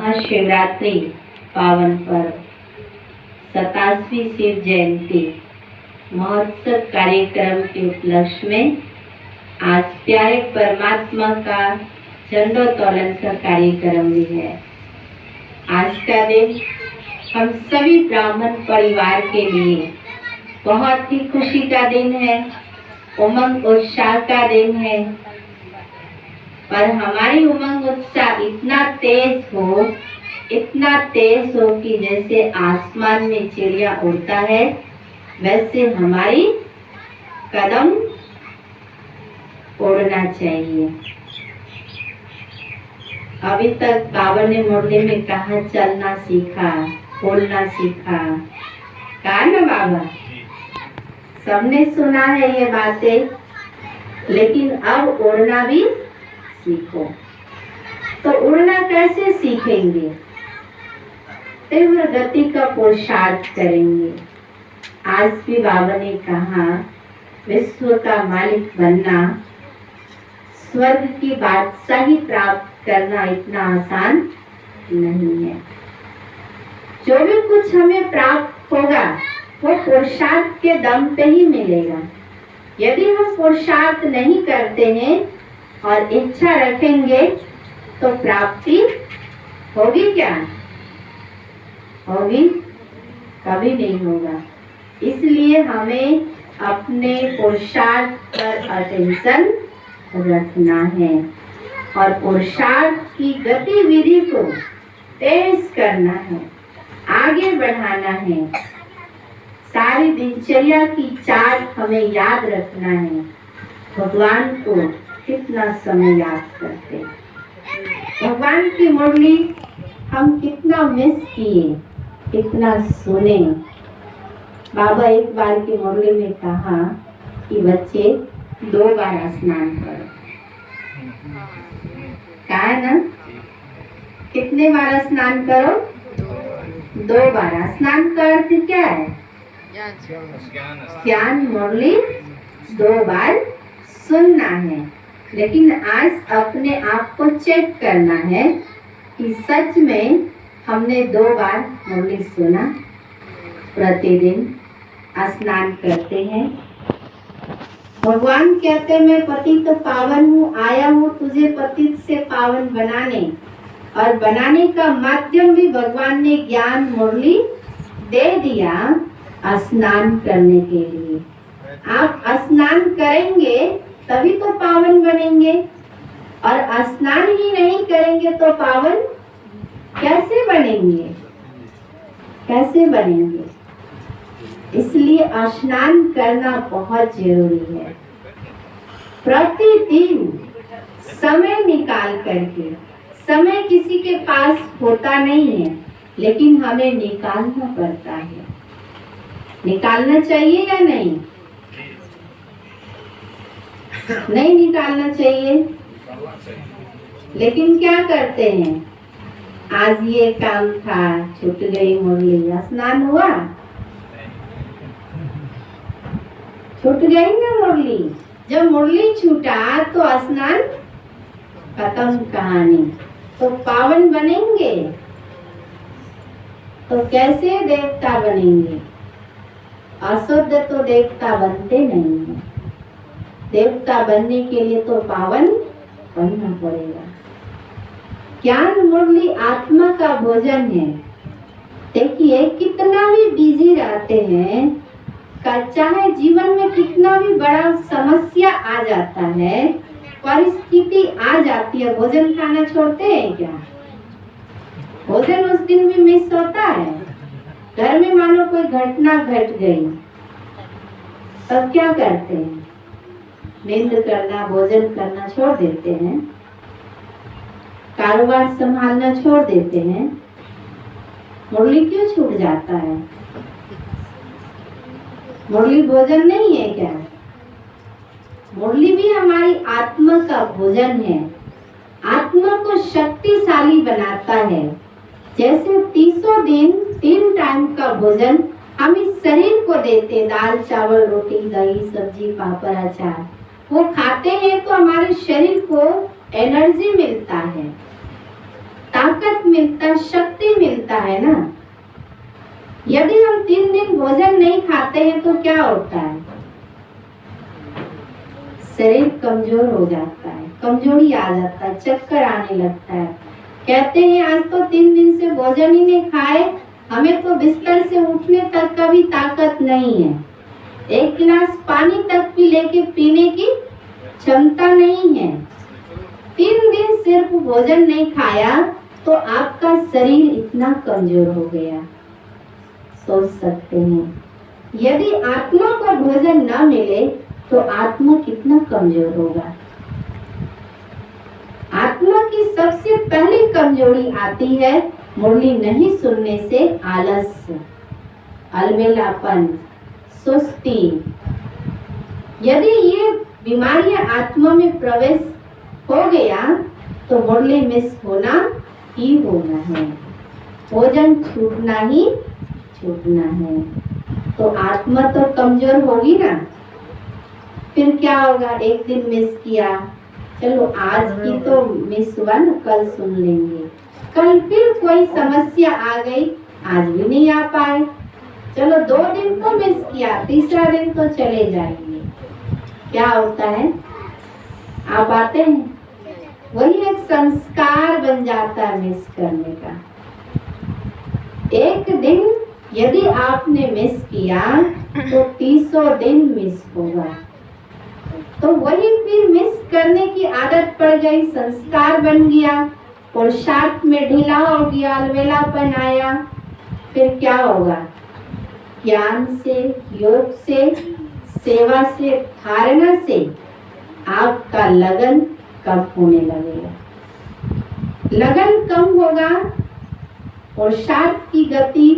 महाशिवरात्रि पावन पर्व 27वीं शिव जयंती महोत्सव कार्यक्रम के उपलक्ष्य में आज प्यारे परमात्मा का झंडोत्तोलन का कार्यक्रम भी है। आज का दिन हम सभी ब्राह्मण परिवार के लिए बहुत ही खुशी का दिन है, उमंग उत्साह का दिन है। पर हमारी उमंग उत्साह इतना तेज हो कि जैसे आसमान में चिड़िया उड़ता है, वैसे हमारी कदम उड़ना चाहिए। अभी तक बाबा ने मुरली में कहा चलना सीखा, बोलना सीखा, कहा ना बाबा? सबने सुना है ये बातें, लेकिन अब उड़ना भी सीखो। तो उड़ना कैसे सीखेंगे? तीव्र गति का पुरुषार्थ करेंगे। आज भी बाबा ने कहा विश्व का मालिक बनना, स्वर्ग की बादशाही प्राप्त करना इतना आसान नहीं है। जो भी कुछ हमें प्राप्त होगा वो पुरुषार्थ के दम पे ही मिलेगा। यदि हम पुरुषार्थ नहीं करते हैं और इच्छा रखेंगे तो प्राप्ति होगी क्या? होगी? कभी नहीं होगा। इसलिए हमें अपने पुरुषार्थ पर अटेंशन रखना है और पुरुषार्थ की गतिविधि को तेज करना है, आगे बढ़ाना है। सारी दिनचर्या की चार्ट हमें याद रखना है। भगवान को कितना समय याद करते, भगवान की मुरली हम कितना मिस किए, कितना सुने। बाबा एक बार की मुरली में कहा कि बच्चे 2 बार स्नान करो। कहा है ना? कितने बार स्नान करो? 2 बार। स्नान का अर्थ क्या है? ज्ञान मुरली 2 बार सुनना है। लेकिन आज अपने आप को चेक करना है कि सच में हमने 2 बार मुरली सुना। प्रतिदिन स्नान करते हैं। भगवान कहते मैं पतित पावन हूँ, आया हूँ तुझे पतित से पावन बनाने। और बनाने का माध्यम भी भगवान ने ज्ञान मुरली दे दिया स्नान करने के लिए। आप स्नान करेंगे तभी तो पावन बनेंगे, और स्नान ही नहीं करेंगे तो पावन कैसे बनेंगे? कैसे बनेंगे? इसलिए स्नान करना बहुत जरूरी है। प्रतिदिन समय निकाल करके, समय किसी के पास होता नहीं है, लेकिन हमें निकालना पड़ता है। निकालना चाहिए या नहीं? नहीं निकालना चाहिए। लेकिन क्या करते हैं? आज ये काम था, छूट गई मुरली, स्नान हुआ, छूट गई ना मुरली। जब मुरली छूटा तो स्नान खत्म कहानी। तो पावन बनेंगे तो कैसे देवता बनेंगे? अशुद्ध तो देवता बनते नहीं है। देवता बनने के लिए तो पावन बनना पड़ेगा। ज्ञान मुरली आत्मा का भोजन है। देखिए कितना भी बिजी रहते हैं, चाहे जीवन में कितना भी बड़ा समस्या आ जाता है, परिस्थिति आ जाती है, भोजन खाना छोड़ते हैं क्या? भोजन उस दिन भी मिस होता है। घर में मानो कोई घटना घट गई, तब क्या करते हैं? नींद करना, भोजन करना छोड़ देते हैं, कारोबार संभालना छोड़ देते हैं। मुरली क्यों छूट जाता है? मुरली भोजन नहीं है क्या? मुरली भी हमारी आत्मा का भोजन है, आत्मा को शक्तिशाली बनाता है। जैसे 30 दिन 3 टाइम का भोजन हम इस शरीर को देते, दाल चावल रोटी दही सब्जी पापड़ अचार, वो खाते हैं तो हमारे शरीर को एनर्जी मिलता है। ताकत मिलता, शक्ति मिलता है ना। यदि हम 3 दिन भोजन नहीं खाते हैं तो क्या होता है? शरीर कमजोर हो जाता है, कमजोरी आ जाता है, चक्कर आने लगता है। कहते हैं आज तो 3 दिन से भोजन ही नहीं खाए, हमें तो बिस्तर से उठने तक का भी ताकत नहीं है, 1 गिलास पानी तक भी लेके पीने की क्षमता नहीं है। 3 दिन सिर्फ भोजन नहीं खाया तो आपका शरीर इतना कमजोर हो गया। सोच सकते हैं, यदि आत्मा को भोजन न मिले तो आत्मा कितना कमजोर होगा। आत्मा की सबसे पहली कमजोरी आती है मुरली नहीं सुनने से आलस्य, अलबेलापन, सुस्ती। यदि ये बीमारियां आत्मा में प्रवेश हो गया तो मुरली मिस होना ही होना है, भोजन छूटना ही छूटना है। तो आत्मा तो कमजोर होगी ना। फिर क्या होगा? एक दिन मिस किया, चलो आज की तो मिस हुआ ना, कल सुन लेंगे। कल फिर कोई समस्या आ गई, आज भी नहीं आ पाए, चलो 2 दिन तो मिस किया, तीसरा दिन तो चले जाएंगे। क्या होता है? आप आते हैं, वही एक संस्कार बन जाता है मिस करने का। एक दिन यदि आपने मिस किया तो 30 दिन मिस होगा। तो वही फिर मिस करने की आदत पड़ गई, संस्कार बन गया, पुरुषार्थ में ढीला हो गया, अलबेलापन आया। फिर क्या होगा? ज्ञान से, योग से, सेवा से, धारणा से आपका लगन कम होने लगेगा। लगन कम होगा, पुरुषार्थ की गति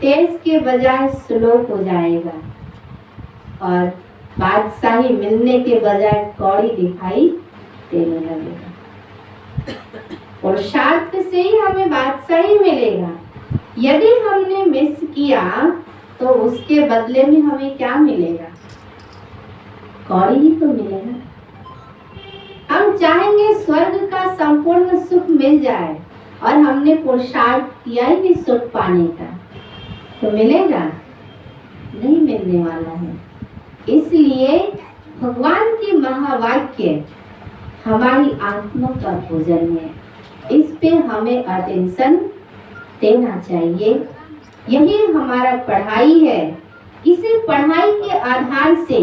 तेज के बजाय स्लो हो जाएगा और बादशाही मिलने के बजाय कौड़ी दिखाई देने लगेगा। पुरुषार्थ से ही हमें बादशाही मिलेगा। यदि हमने मिस किया तो उसके बदले में हमें क्या मिलेगा? कौड़ी ही तो मिलेगा। हम चाहेंगे स्वर्ग का संपूर्ण सुख मिल जाए और हमने पुरुषार्थ किया ही नहीं सुख पाने का, तो मिलेगा? नहीं मिलने वाला है। इसलिए भगवान की महावाक्य हमारी आत्मा का भोजन है, इस पे हमें अटेंशन देना चाहिए। यही हमारा पढ़ाई है। इसी पढ़ाई के आधार से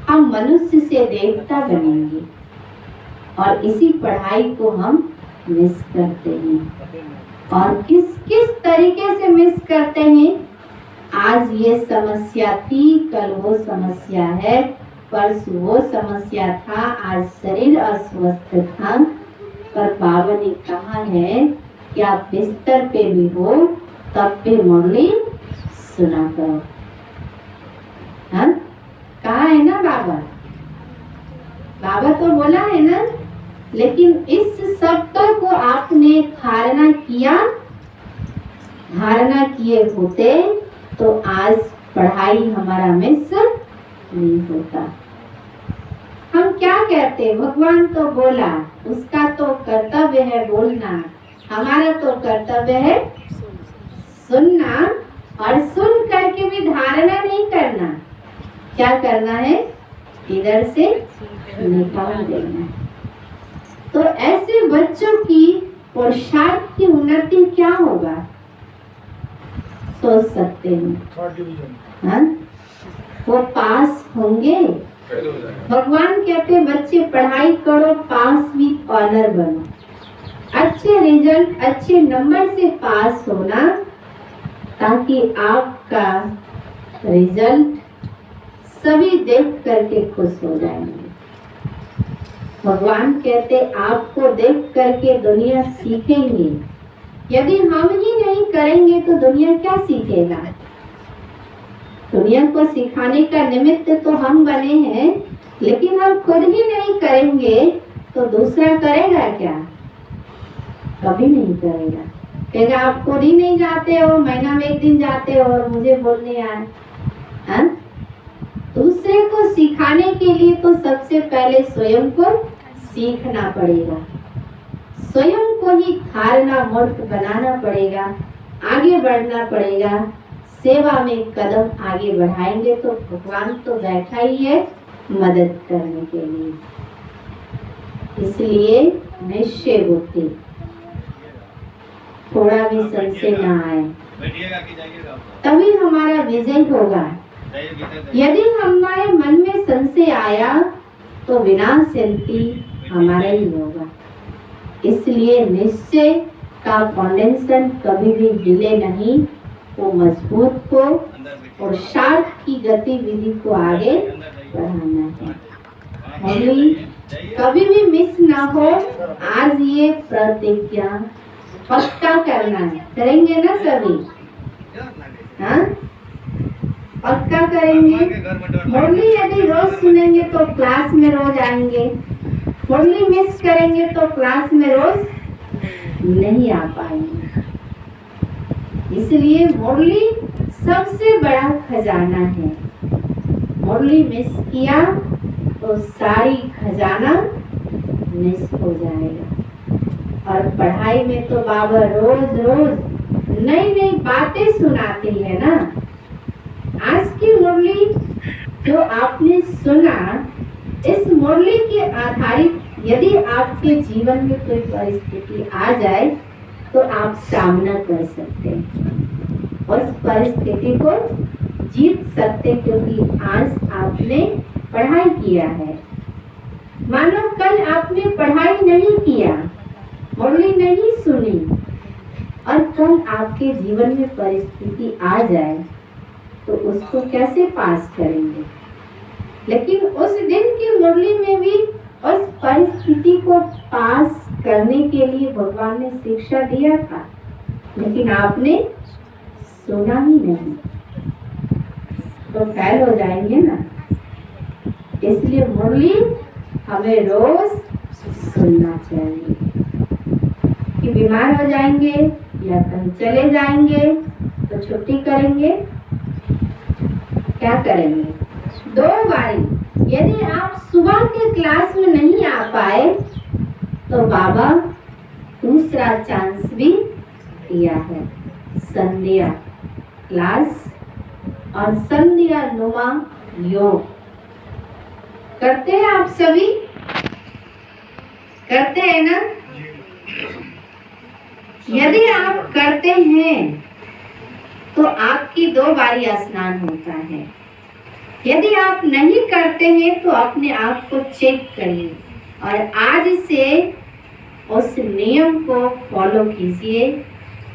हम मनुष्य से देवता बनेंगे और इसी पढ़ाई को हम मिस करते हैं। और किस किस तरीके से मिस करते हैं? आज ये समस्या थी, कल वो समस्या है, परसों वो समस्या था, आज शरीर अस्वस्थ था, पर बाबा ने कहा है कि आप बिस्तर पे भी हो तब भी मुरली सुना करो। हाँ, कहा है ना बाबा? बाबा तो बोला है ना, लेकिन इस शब्द को आपने धारणा किया, धारणा किए होते तो आज पढ़ाई हमारा मिस नहीं होता। हम क्या कहते? भगवान तो बोला, उसका तो कर्तव्य है बोलना, हमारा तो कर्तव्य है सुनना, और सुन करके भी धारणा नहीं करना। क्या करना है? इधर से निकाल देना। तो ऐसे बच्चों की पुरुषार्थ की उन्नति क्या होगा? सोच सकते हैं। हाँ? वो पास होंगे। भगवान कहते बच्चे पढ़ाई करो, पास विद ऑनर बनो। अच्छे रिजल्ट, अच्छे नंबर से पास होना, ताकि आपका रिजल्ट सभी देख करके खुश हो जाएंगे। भगवान कहते आपको देख करके दुनिया सीखेंगे। यदि हम ही नहीं करेंगे तो दुनिया क्या सीखेगा? दुनिया को सिखाने का निमित्त तो हम बने हैं, लेकिन हम खुद ही नहीं करेंगे तो दूसरा करेगा क्या? कभी नहीं करेगा। कहेगा आप खुद ही नहीं जाते हो, महीना में 1 दिन जाते हो और मुझे बोलने आए। हाँ? दूसरे को सिखाने के लिए तो सबसे पहले स्वयं को सीखना पड़ेगा। स्वयं को ही धारणा मूर्त बनाना पड़ेगा, आगे बढ़ना पड़ेगा। सेवा में कदम आगे बढ़ाएंगे तो भगवान तो बैठा ही है मदद करने के लिए। इसलिए निश्चय बुद्धि, थोड़ा भी संशय ना आए, तभी हमारा विजय होगा। यदि हमारे मन में संशय आया तो विनाशंति हमारा ही होगा। इसलिए निश्चय का फाउंडेशन कभी भी हिले नहीं, वो मजबूत हो और शार्प की गतिविधि को आगे बढ़ाना है। मुरली कभी भी मिस ना हो। आज ये प्रतिज्ञा पक्का करना है, करेंगे ना सभी? हाँ, पक्का करेंगे। मुरली यदि रोज सुनेंगे तो क्लास में रोज आएंगे, मुरली मिस करेंगे तो क्लास में रोज नहीं आ पाएंगे। इसलिए मुरली सबसे बड़ा खजाना है। मुरली मिस किया तो सारी खजाना मिस हो जाएगा। और पढ़ाई में तो बाबा रोज रोज नई नई बातें सुनाते हैं ना। आज की मुरली जो आपने सुना, इस मुरली के आधारित यदि आपके जीवन में कोई परिस्थिति आ जाए तो आप सामना कर सकते हैं, उस परिस्थिति को जीत सकते, क्योंकि आज आपने पढ़ाई किया है। मानो कल आपने पढ़ाई नहीं किया, मुरली नहीं सुनी, और कल आपके जीवन में परिस्थिति आ जाए तो उसको कैसे पास करेंगे? लेकिन उस दिन की मुरली में भी उस परिस्थिति को पास करने के लिए भगवान ने शिक्षा दिया था, लेकिन आपने सुना ही नहीं, तो फेल हो जाएंगे ना। इसलिए मुरली हमें रोज सुनना चाहिए। कि बीमार हो जाएंगे या कहीं चले जाएंगे तो छुट्टी करेंगे, क्या करेंगे? 2 बारी। यदि आप सुबह के क्लास में नहीं आ पाए तो बाबा दूसरा चांस भी दिया है, संध्या क्लास और संध्या नुमा योग। करते हैं आप सभी? करते हैं ना? यदि आप करते हैं तो आपकी 2 बारी स्नान होता है। यदि आप नहीं करते हैं तो अपने आप को चेक करिए और आज से उस नियम को फॉलो कीजिए